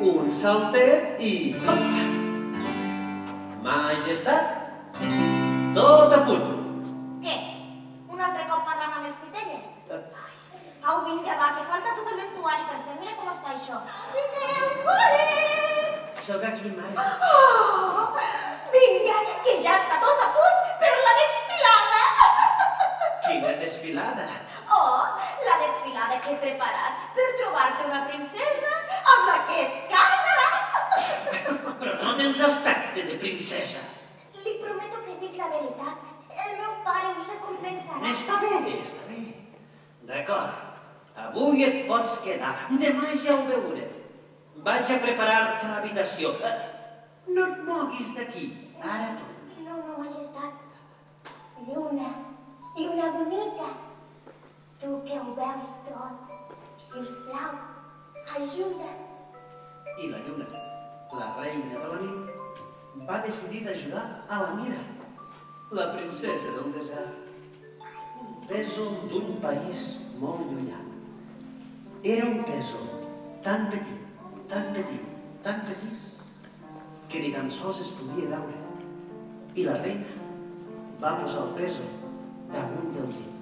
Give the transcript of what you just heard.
un saltet i... hop! Majestat, tot a punt. Què? Un altre cop parlant amb els titelles? Au, vinga, va, que falta tot el vestuari per fer. Mira com està això. Vingueu, corre! Sóc aquí, mare. Oh, vinga, que ja està tot a punt per la desfilada. Quina desfilada. Oh, la desfilada que he preparat per trobar-te una princesa amb la que et casaràs. Però no tens aspecte de princesa. Li prometo que dic la veritat. El meu pare us recompensarà. Està bé, està bé. D'acord. Avui et pots quedar. Demà ja ho veurem. Vaig a preparar-te l'habitació. No et moguis d'aquí. Ara tu. No, majestat. Lluna, lluna bonica. Tu que ho veus tot, si us plau, ajuda. I la lluna, la reina de la nit, va decidir d'ajudar a la Mira, la princesa del desert. Pèsol d'un país molt llunyà. Era un pèsol tan petit, tan petit, tan petit, que ni tan sols es podia veure. I la reina va posar el pèsol damunt del llit.